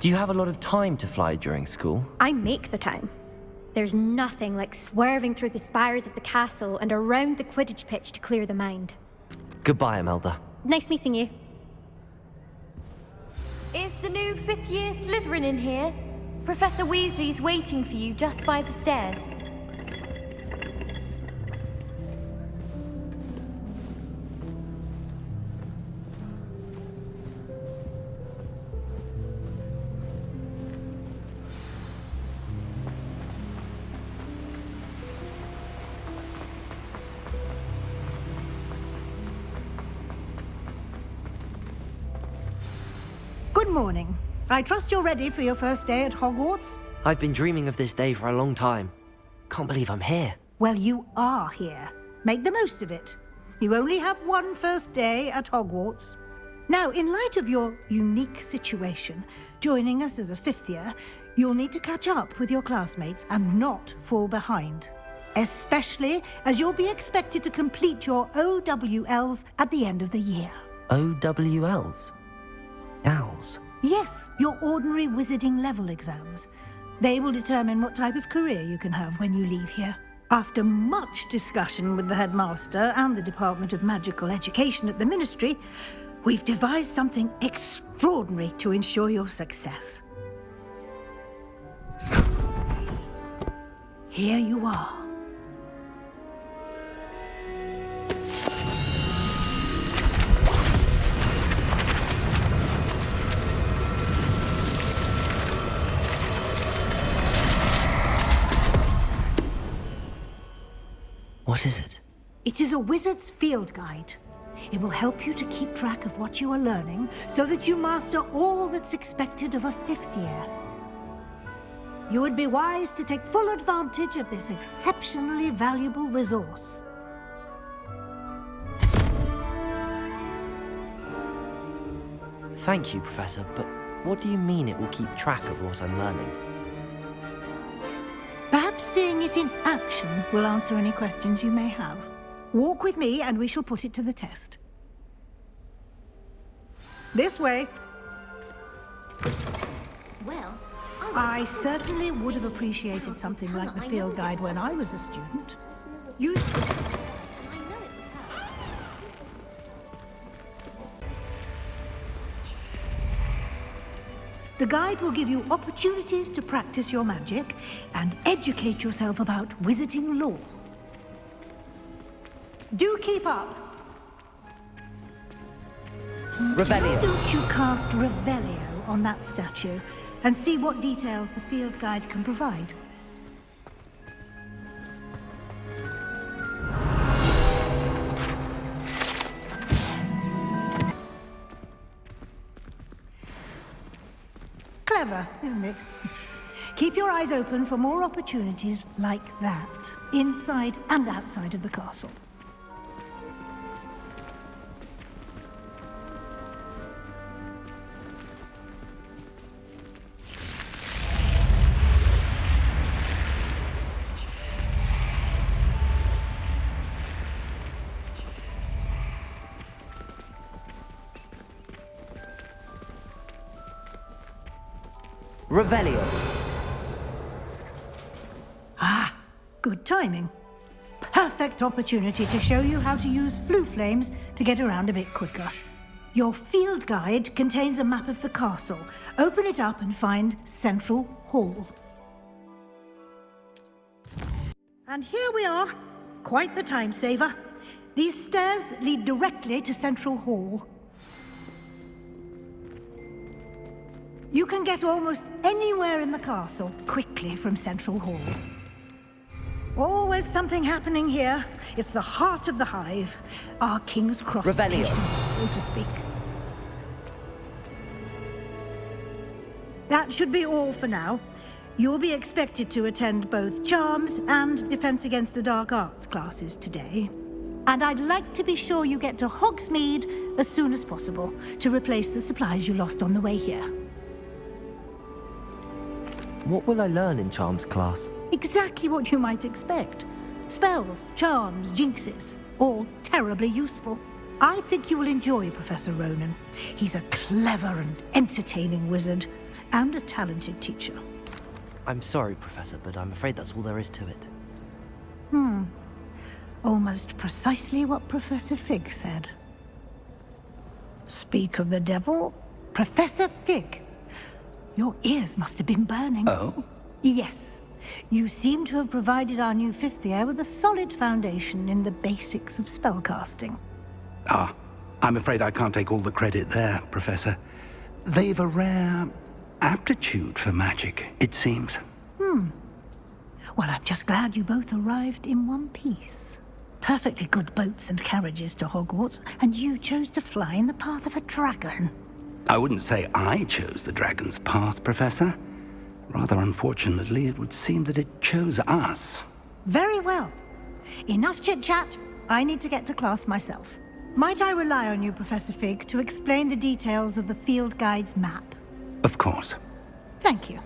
Do you have a lot of time to fly during school? I make the time. There's nothing like swerving through the spires of the castle and around the Quidditch pitch to clear the mind. Goodbye, Imelda. Nice meeting you. Is the new fifth-year Slytherin in here? Professor Weasley's waiting for you just by the stairs. Good morning. I trust you're ready for your first day at Hogwarts? I've been dreaming of this day for a long time. Can't believe I'm here. Well, you are here. Make the most of it. You only have one first day at Hogwarts. Now, in light of your unique situation, joining us as a fifth year, you'll need to catch up with your classmates and not fall behind. Especially as you'll be expected to complete your OWLs at the end of the year. OWLs? Owls? Yes, your ordinary wizarding level exams. They will determine what type of career you can have when you leave here. After much discussion with the headmaster and the Department of Magical Education at the Ministry, we've devised something extraordinary to ensure your success. Here you are. What is it? It is a wizard's field guide. It will help you to keep track of what you are learning so that you master all that's expected of a fifth year. You would be wise to take full advantage of this exceptionally valuable resource. Thank you, Professor, but what do you mean it will keep track of what I'm learning? Perhaps seeing it in action will answer any questions you may have. Walk with me and we shall put it to the test. This way. Well, I certainly would have appreciated something like the field guide when I was a student. You... The guide will give you opportunities to practice your magic and educate yourself about wizarding lore. Do keep up! Revelio. Why don't you cast Revelio on that statue and see what details the field guide can provide? Clever, isn't it? Keep your eyes open for more opportunities like that, inside and outside of the castle. Revelio. Ah, good timing. Perfect opportunity to show you how to use flue flames to get around a bit quicker. Your field guide contains a map of the castle. Open it up and find Central Hall. And here we are. Quite the time saver. These stairs lead directly to Central Hall. You can get almost anywhere in the castle quickly from Central Hall. Always something happening here. It's the heart of the hive. Our King's Cross Revelio. station, so to speak. That should be all for now. You'll be expected to attend both Charms and Defense Against the Dark Arts classes today. And I'd like to be sure you get to Hogsmeade as soon as possible to replace the supplies you lost on the way here. What will I learn in Charms class? Exactly what you might expect. Spells, charms, jinxes, all terribly useful. I think you will enjoy Professor Ronan. He's a clever and entertaining wizard, and a talented teacher. I'm sorry, Professor, but I'm afraid that's all there is to it. Almost precisely what Professor Fig said. Speak of the devil, Professor Fig. Your ears must have been burning. Oh? Yes. You seem to have provided our new fifth year with a solid foundation in the basics of spellcasting. Ah, I'm afraid I can't take all the credit there, Professor. They've a rare aptitude for magic, it seems. Well, I'm just glad you both arrived in one piece. Perfectly good boats and carriages to Hogwarts, and you chose to fly in the path of a dragon. I wouldn't say I chose the dragon's path, Professor. Rather unfortunately, it would seem that it chose us. Very well. Enough chit-chat. I need to get to class myself. Might I rely on you, Professor Fig, to explain the details of the field guide's map? Of course. Thank you.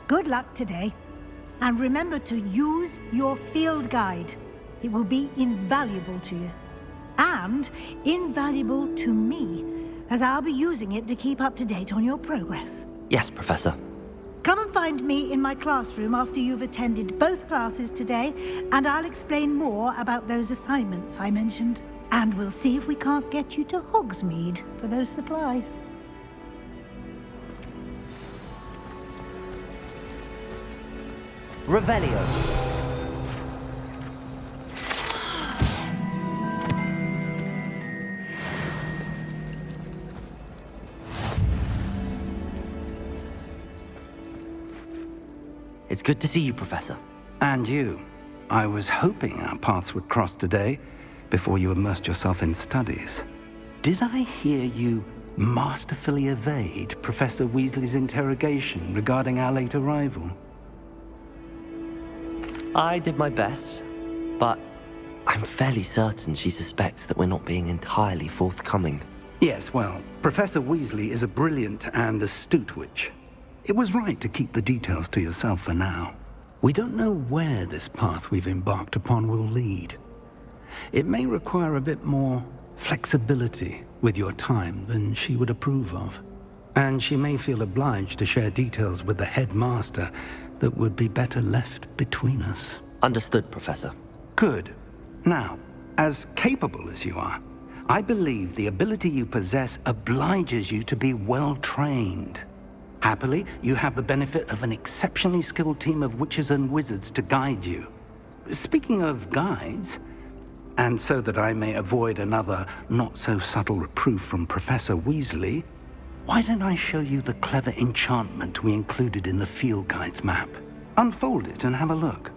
Good luck today. And remember to use your field guide. It will be invaluable to you. And invaluable to me, as I'll be using it to keep up to date on your progress. Yes, Professor. Come and find me in my classroom after you've attended both classes today, and I'll explain more about those assignments I mentioned. And we'll see if we can't get you to Hogsmeade for those supplies. Revelio. It's good to see you, Professor. And you. I was hoping our paths would cross today, before you immersed yourself in studies. Did I hear you masterfully evade Professor Weasley's interrogation regarding our late arrival? I did my best, but I'm fairly certain she suspects that we're not being entirely forthcoming. Yes, well, Professor Weasley is a brilliant and astute witch. It was right to keep the details to yourself for now. We don't know where this path we've embarked upon will lead. It may require a bit more flexibility with your time than she would approve of. And she may feel obliged to share details with the headmaster that would be better left between us. Understood, Professor. Good. Now, as capable as you are, I believe the ability you possess obliges you to be well-trained. Happily, you have the benefit of an exceptionally skilled team of witches and wizards to guide you. Speaking of guides, and so that I may avoid another not-so-subtle reproof from Professor Weasley, why don't I show you the clever enchantment we included in the field guide's map? Unfold it and have a look.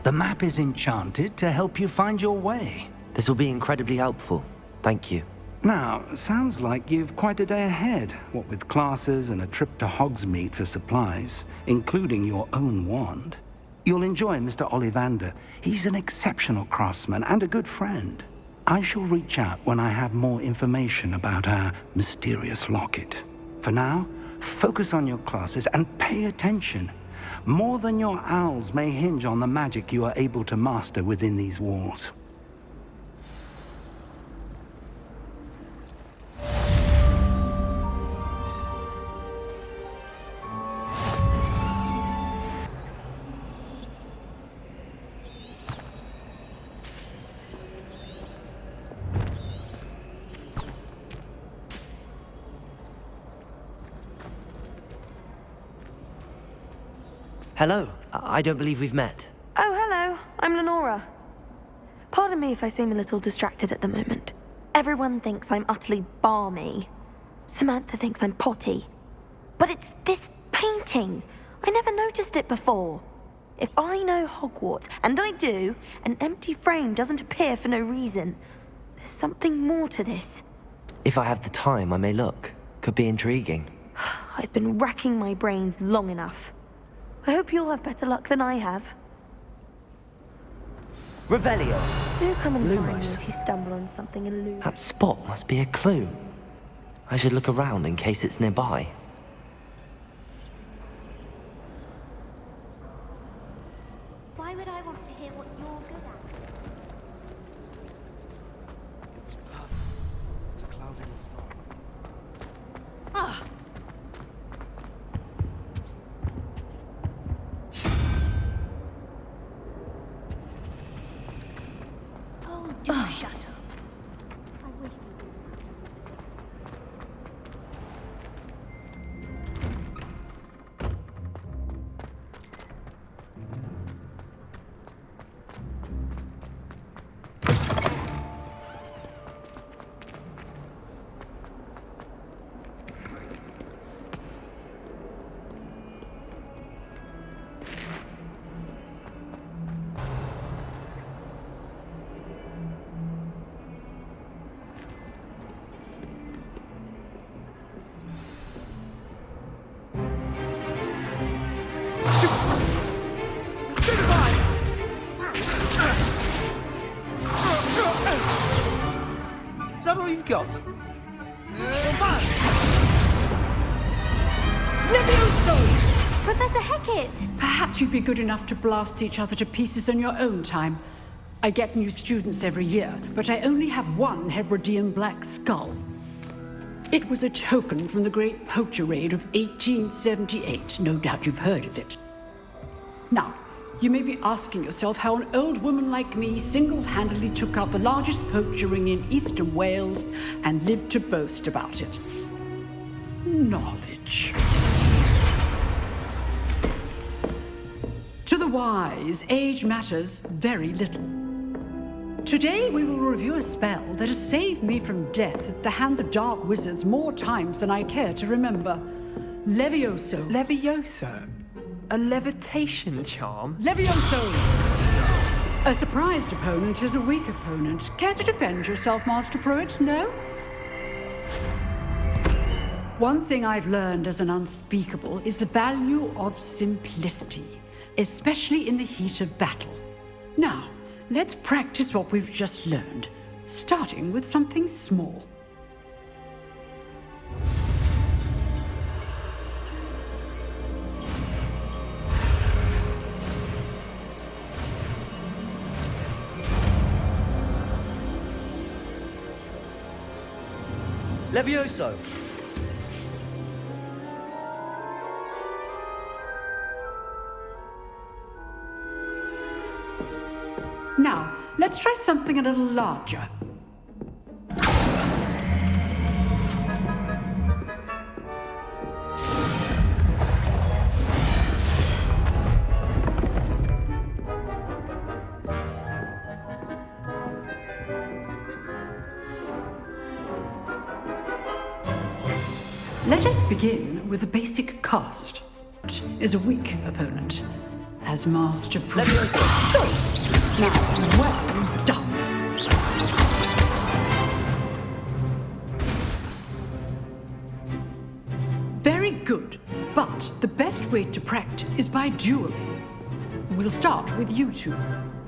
The map is enchanted to help you find your way. This will be incredibly helpful. Thank you. Now, sounds like you've quite a day ahead, what with classes and a trip to Hogsmeade for supplies, including your own wand. You'll enjoy Mr. Ollivander. He's an exceptional craftsman and a good friend. I shall reach out when I have more information about our mysterious locket. For now, focus on your classes and pay attention. More than your owls may hinge on the magic you are able to master within these walls. Hello. I don't believe we've met. Oh, hello. I'm Lenora. Pardon me if I seem a little distracted at the moment. Everyone thinks I'm utterly balmy. Samantha thinks I'm potty. But it's this painting. I never noticed it before. If I know Hogwarts, and I do, an empty frame doesn't appear for no reason. There's something more to this. If I have the time, I may look. Could be intriguing. I've been racking my brains long enough. I hope you'll have better luck than I have. Revelio. Do come and find me Lumos. if you stumble on something elusive. That spot must be a clue. I should look around in case it's nearby. all you've got? Professor Hecat! Perhaps you'd be good enough to blast each other to pieces on your own time. I get new students every year, but I only have one Hebridean black skull. It was a token from the Great Poacher Raid of 1878. No doubt you've heard of it. Now, you may be asking yourself how an old woman like me single-handedly took out the largest poacher ring in eastern Wales and lived to boast about it. Knowledge. To the wise, age matters very little. Today we will review a spell that has saved me from death at the hands of dark wizards more times than I care to remember. Levioso. Levioso? A levitation charm? Levioso! A surprised opponent is a weak opponent. Care to defend yourself, Master Pruitt? No? One thing I've learned as an unspeakable is the value of simplicity, especially in the heat of battle. Now, let's practice what we've just learned, starting with something small. Levioso! Now, let's try something a little larger. Let us begin with a basic cast. Is a weak opponent, as Master Pruitt. Now, well done. Very good, but the best way to practice is by dueling. We'll start with you two.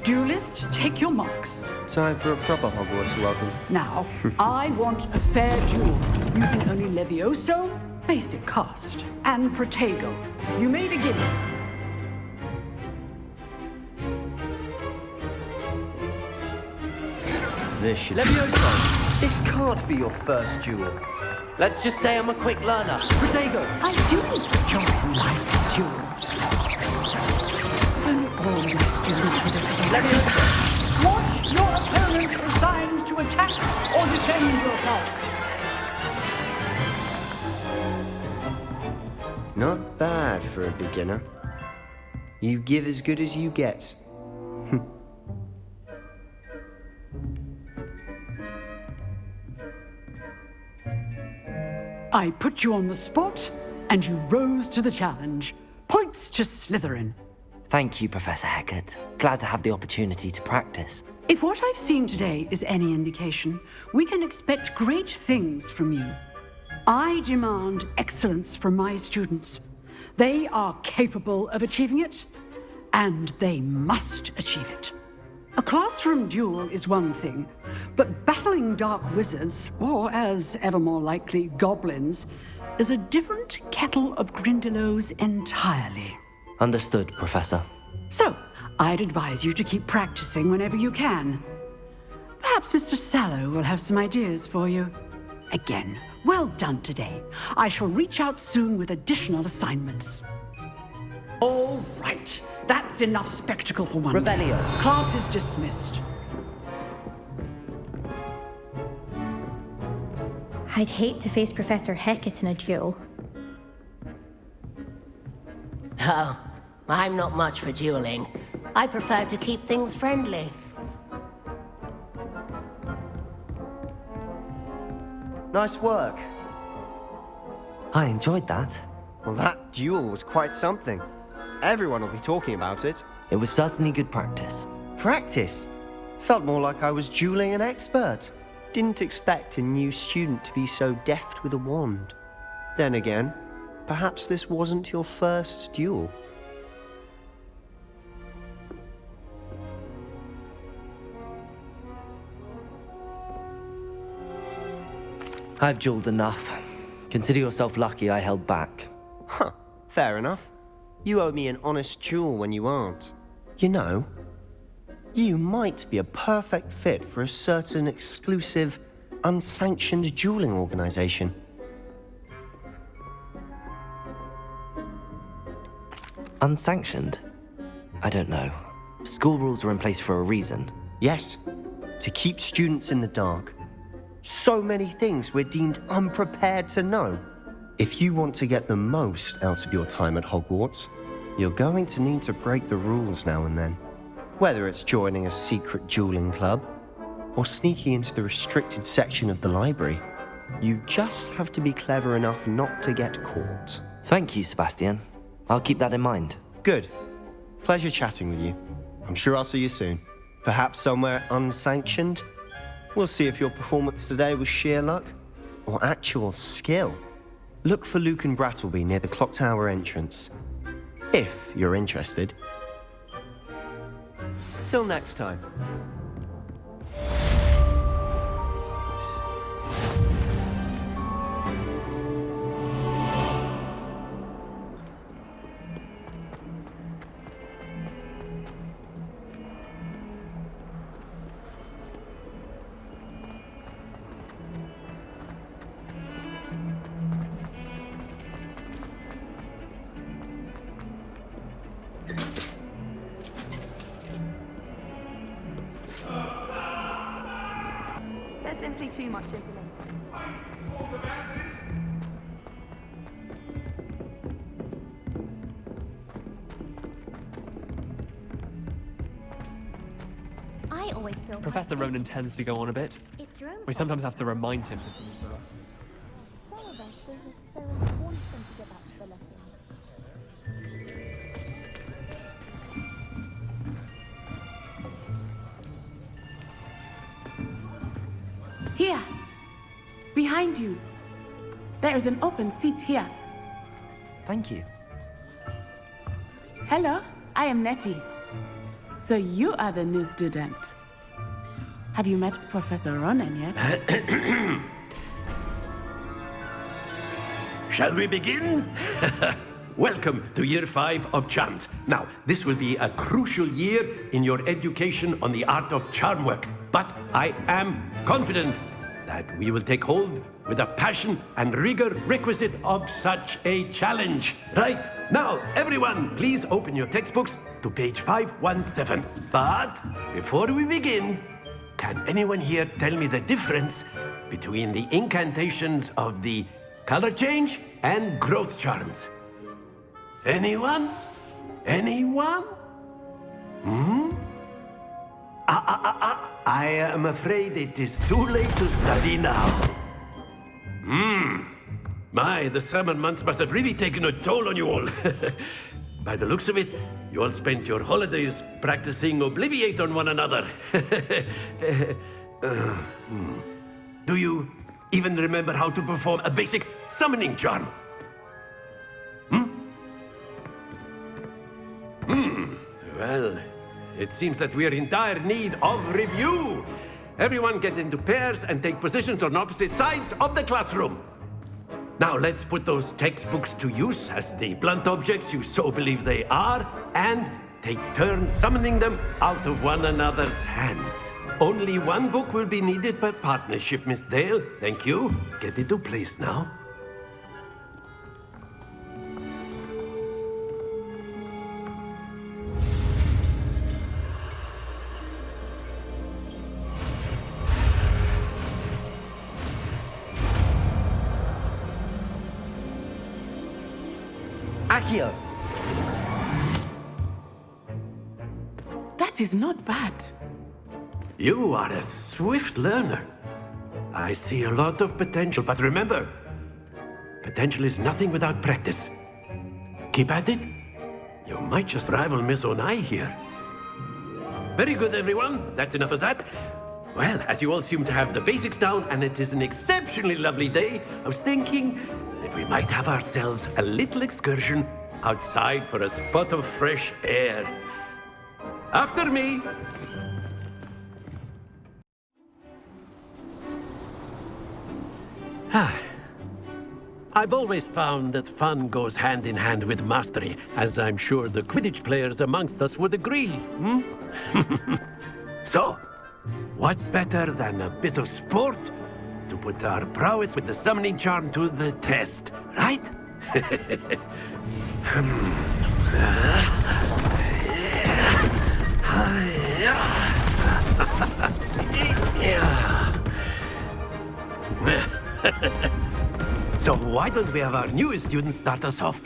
Duelists, take your marks. Time for a proper Hogwarts welcome. Now, I want a fair duel, using only Levioso, basic cast, and Protego. You may begin. This should Levioso! This can't be your first duel. Let's just say I'm a quick learner. Protego! I do enjoy life duels. If only all my students were this way. Levioso! Watch your opponent assigned to attack or defend yourself. Not bad for a beginner. You give as good as you get. I put you on the spot, and you rose to the challenge. Points to Slytherin. Thank you, Professor Hecat. Glad to have the opportunity to practice. If what I've seen today is any indication, we can expect great things from you. I demand excellence from my students. They are capable of achieving it, and they must achieve it. A classroom duel is one thing, but battling dark wizards, or as ever more likely, goblins, is a different kettle of Grindylows entirely. Understood, Professor. So, I'd advise you to keep practicing whenever you can. Perhaps Mr. Sallow will have some ideas for you. Again, well done today. I shall reach out soon with additional assignments. All right, that's enough spectacle for one day. Revelio. Class is dismissed. I'd hate to face Professor Hecat in a duel. Oh, I'm not much for dueling. I prefer to keep things friendly. Nice work. I enjoyed that. Well, that duel was quite something. Everyone will be talking about it. It was certainly good practice. Practice? Felt more like I was dueling an expert. Didn't expect a new student to be so deft with a wand. Then again, perhaps this wasn't your first duel. I've jeweled enough. Consider yourself lucky I held back. Huh, fair enough. You owe me an honest jewel when you aren't. You know, you might be a perfect fit for a certain exclusive, unsanctioned dueling organization. Unsanctioned? I don't know. School rules are in place for a reason. Yes, to keep students in the dark. So many things we're deemed unprepared to know. If you want to get the most out of your time at Hogwarts, you're going to need to break the rules now and then. Whether it's joining a secret dueling club, or sneaking into the restricted section of the library, you just have to be clever enough not to get caught. Thank you, Sebastian. I'll keep that in mind. Good. Pleasure chatting with you. I'm sure I'll see you soon. Perhaps somewhere unsanctioned? We'll see if your performance today was sheer luck or actual skill. Look for Luke and Brattleby near the clock tower entrance, if you're interested. Till next time. There's simply too much information. I always feel Professor Ronan tends to go on a bit. it's your own We sometimes have to remind him to finish the rest. Some of us don't necessarily want them to get back to the lesson. Here! Behind you! There is an open seat here. Thank you. Hello, I am Nettie. So you are the new student. Have you met Professor Ronan yet? Shall we begin? Welcome to Year 5 of Charms. Now, this will be a crucial year in your education on the art of charm work, but I am confident that we will take hold with the passion and rigor requisite of such a challenge. Right, now, everyone, please open your textbooks to page 517. But before we begin, can anyone here tell me the difference between the incantations of the color change and growth charms? Anyone? Anyone? I am afraid it is too late to study now. My, the summer months must have really taken a toll on you all. By the looks of it, you all spent your holidays practicing Obliviate on one another. Do you even remember how to perform a basic summoning charm? Well, it seems that we are in dire need of review. Everyone get into pairs and take positions on opposite sides of the classroom. Now let's put those textbooks to use as the blunt objects you so believe they are, and take turns summoning them out of one another's hands. Only one book will be needed per partnership, Miss Dale. Thank you. Get into place now. Accio! That is not bad. You are a swift learner. I see a lot of potential, but remember, potential is nothing without practice. Keep at it. You might just rival Miss Onai here. Very good, everyone. That's enough of that. Well, as you all seem to have the basics down, and it is an exceptionally lovely day, I was thinking that we might have ourselves a little excursion outside for a spot of fresh air. After me. I've always found that fun goes hand in hand with mastery, as I'm sure the Quidditch players amongst us would agree. So, what better than a bit of sport to put our prowess with the summoning charm to the test, right? So why don't we have our newest student start us off?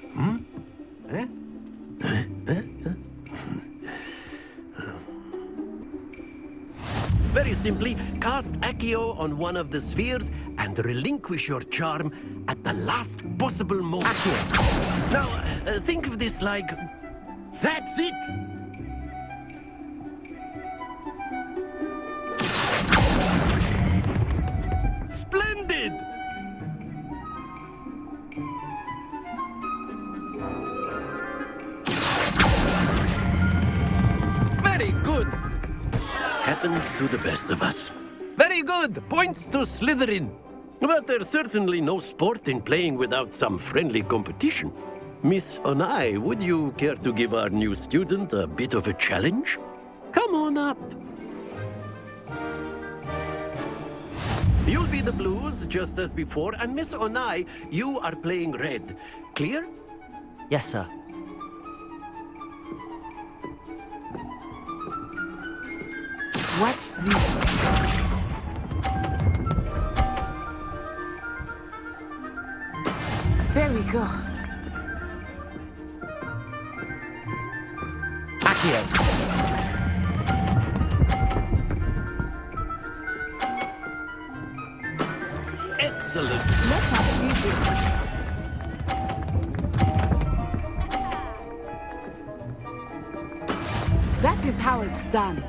Very simply, cast Accio on one of the spheres and relinquish your charm at the last possible moment. Accio. Now, think of this like... That's it! Splendid! Very good! Happens to the best of us. Very good! Points to Slytherin. But there's certainly no sport in playing without some friendly competition. Miss Onai, would you care to give our new student a bit of a challenge? Come on up. You'll be the blues, just as before, and Miss Onai, you are playing red. Clear? Yes, sir. Watch this. There we go. Accio. Excellent. Let us see this. That is how it's done.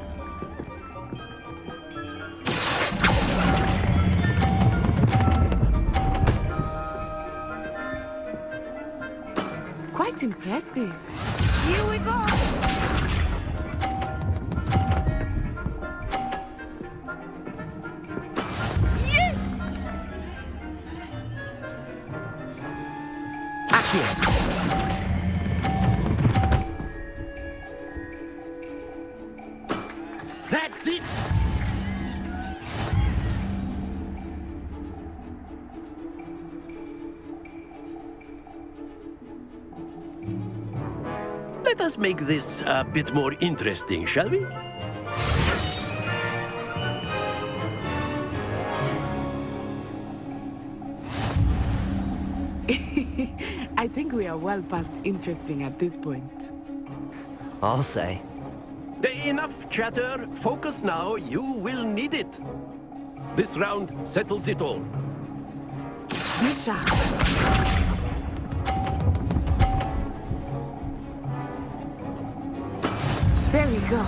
Quite impressive. Here we go. Yes! Accio. That's it! Let us make this a bit more interesting, shall we? I think we are well past interesting at this point. I'll say. Enough chatter. Focus now. You will need it. This round settles it all. Be sharp. There we go.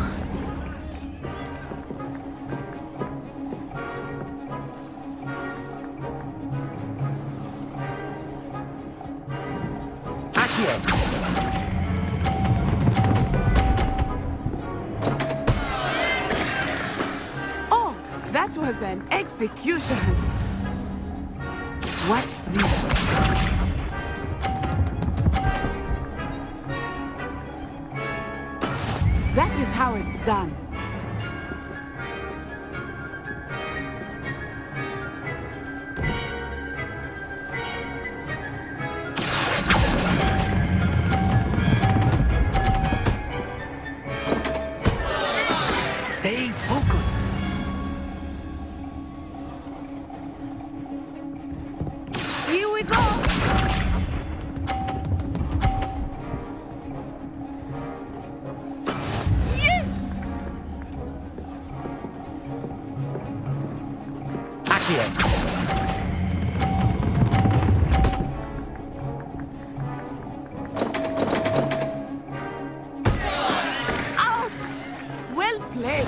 Accio. Oh, that was an execution. Watch this. That is how it's done. Stay focused. Here we go. Yes! Accio. Ouch! Well played.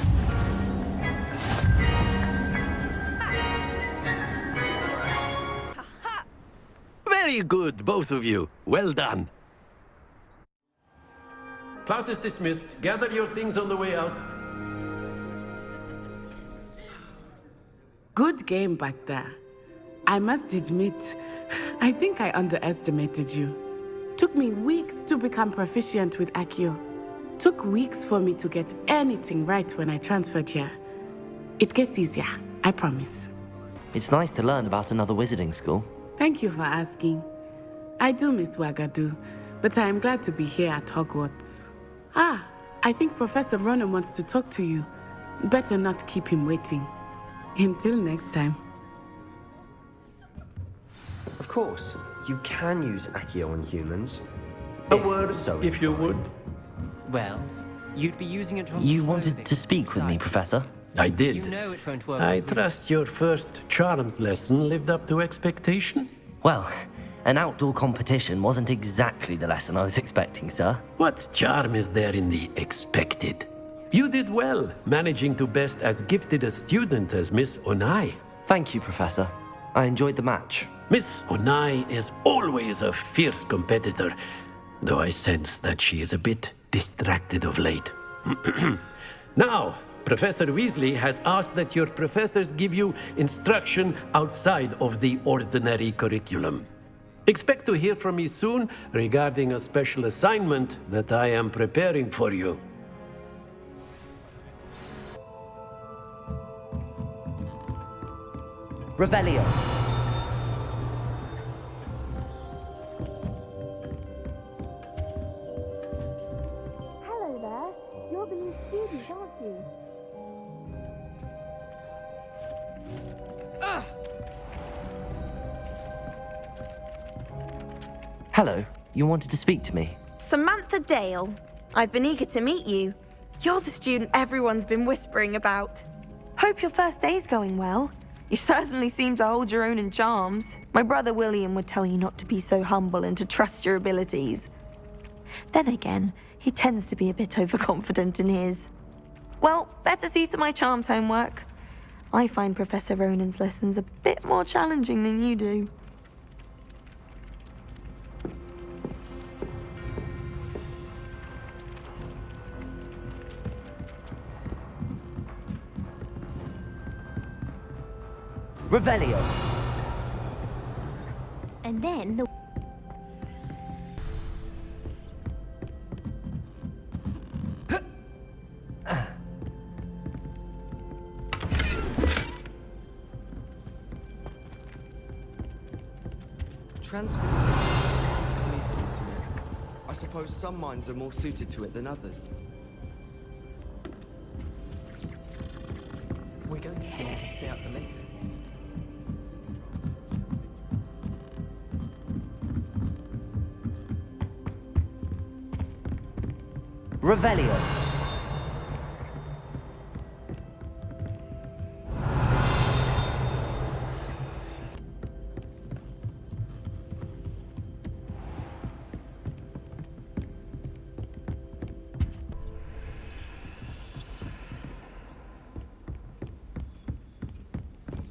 Very good, both of you. Well done. Class is dismissed. Gather your things on the way out. Good game back there. I must admit, I think I underestimated you. Took me weeks to become proficient with Accio. Took weeks for me to get anything right when I transferred here. It gets easier, I promise. It's nice to learn about another wizarding school. Thank you for asking. I do miss Wagadu, but I am glad to be here at Hogwarts. I think Professor Ronan wants to talk to you. Better not keep him waiting. Until next time. Of course, you can use Accio on humans. A word, if you would. Well, you'd be using it on You wanted to speak with me, Professor? I did. You know it won't work. I trust your first charms lesson lived up to expectation? Well, an outdoor competition wasn't exactly the lesson I was expecting, sir. What charm is there in the expected? You did well, managing to best as gifted a student as Miss Onai. Thank you, Professor. I enjoyed the match. Miss Onai is always a fierce competitor, though I sense that she is a bit distracted of late. Now, Professor Weasley has asked that your professors give you instruction outside of the ordinary curriculum. Expect to hear from me soon regarding a special assignment that I am preparing for you. Revelio. Hello there. You're the new student, aren't you? Hello. You wanted to speak to me? Samantha Dale. I've been eager to meet you. You're the student everyone's been whispering about. Hope your first day's going well. You certainly seem to hold your own in charms. My brother William would tell you not to be so humble and to trust your abilities. Then again, he tends to be a bit overconfident in his. Well, better see to my charms homework. I find Professor Ronan's lessons a bit more challenging than you do. Revelio. And then the Transfer I suppose some minds are more suited to it than others. We're going to see if we stay up the latest. Revelio.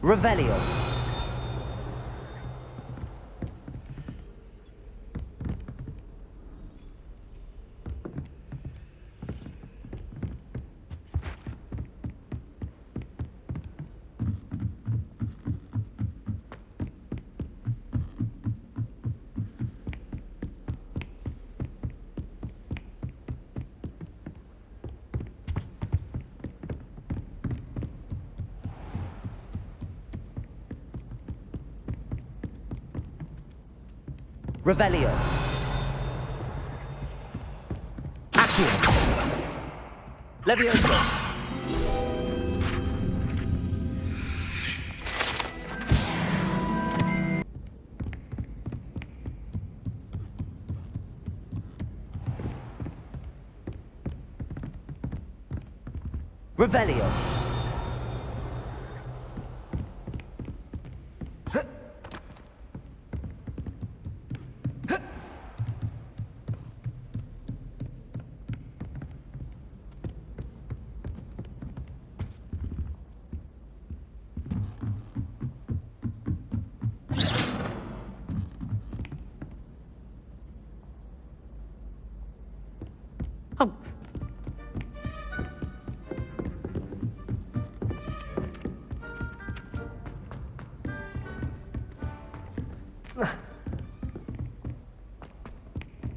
Revelio. Revelio. Accio. Levioso. Revelio.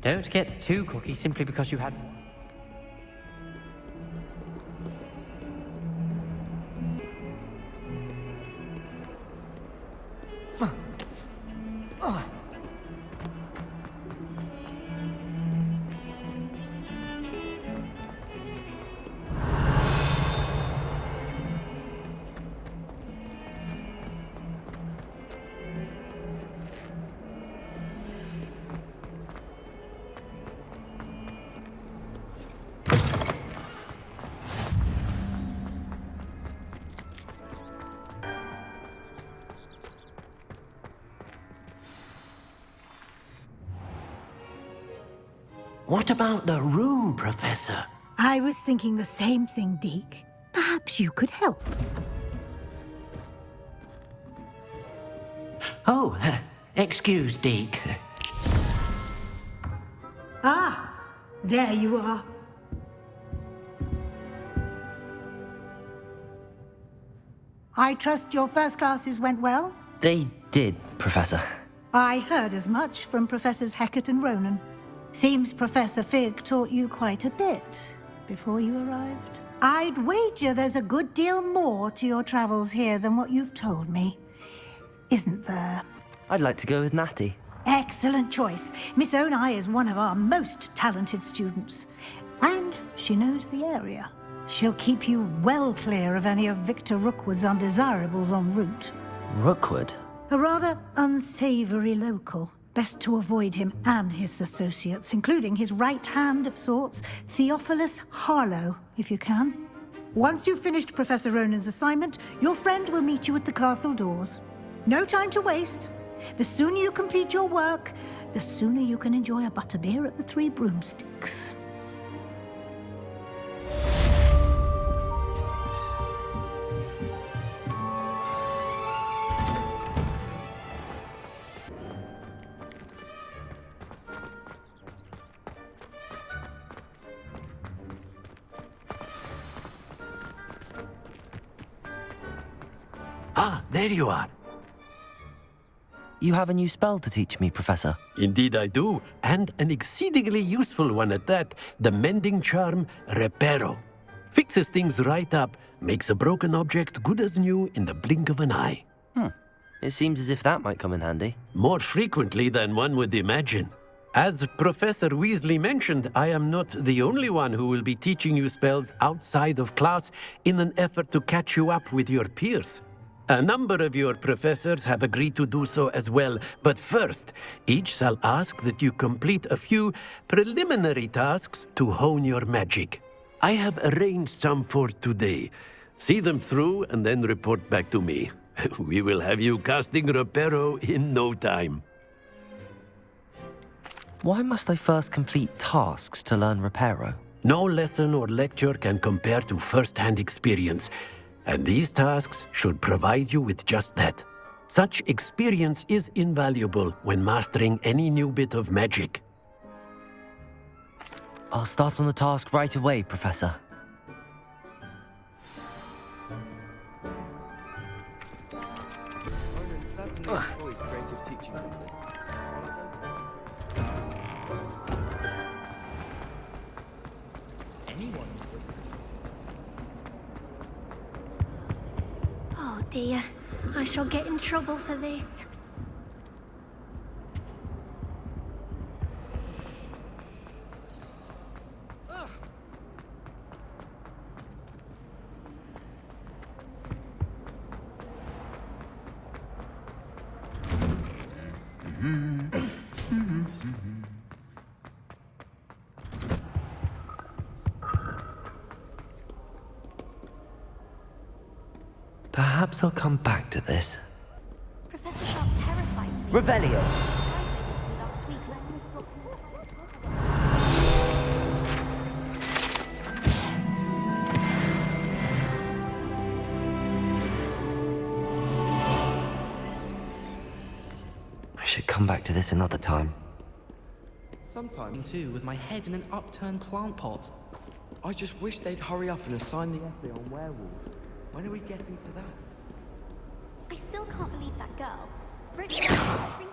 Don't get too cocky simply because you had... What about the room, Professor? I was thinking the same thing, Deke. Perhaps you could help. Oh, excuse, Deke. Ah, there you are. I trust your first classes went well? They did, Professor. I heard as much from Professors Hecat and Ronan. Seems Professor Fig taught you quite a bit before you arrived. I'd wager there's a good deal more to your travels here than what you've told me. Isn't there? I'd like to go with Natty. Excellent choice. Miss Onai is one of our most talented students. And she knows the area. She'll keep you well clear of any of Victor Rookwood's undesirables en route. Rookwood? A rather unsavory local. Best to avoid him and his associates, including his right hand of sorts, Theophilus Harlow, if you can. Once you've finished Professor Ronan's assignment, your friend will meet you at the castle doors. No time to waste. The sooner you complete your work, the sooner you can enjoy a butterbeer at the Three Broomsticks. Ah, there you are. You have a new spell to teach me, Professor. Indeed I do, and an exceedingly useful one at that. The mending charm, Reparo. Fixes things right up, makes a broken object good as new in the blink of an eye. It seems as if that might come in handy. More frequently than one would imagine. As Professor Weasley mentioned, I am not the only one who will be teaching you spells outside of class in an effort to catch you up with your peers. A number of your professors have agreed to do so as well, but first, each shall ask that you complete a few preliminary tasks to hone your magic. I have arranged some for today. See them through and then report back to me. We will have you casting Reparo in no time. Why must I first complete tasks to learn Reparo? No lesson or lecture can compare to first-hand experience. And these tasks should provide you with just that. Such experience is invaluable when mastering any new bit of magic. I'll start on the task right away, Professor. Ronan certainly enjoys creative teaching methods. Anyone would. Oh dear, I shall get in trouble for this. Perhaps I'll come back to this. Professor Sharp terrifies me. Revelio! Last week, when we I should come back to this another time. Sometimes, Too, with my head in an upturned plant pot. I just wish they'd hurry up and assign the essay on werewolves. When are we getting to that? I still can't believe that girl. Brittany, I think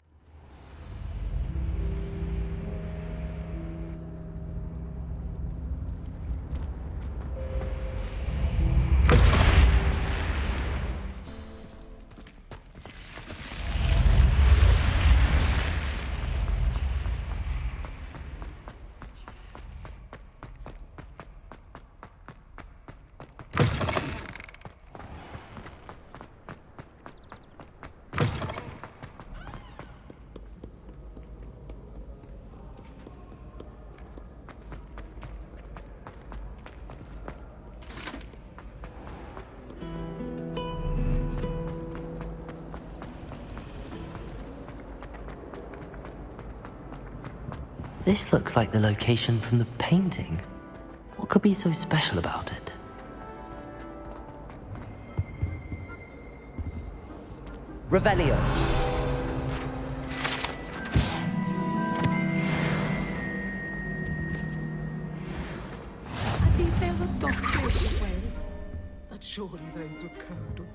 This looks like the location from the painting. What could be so special about it? Revelio. I think there were dog as well. But surely those were curdle.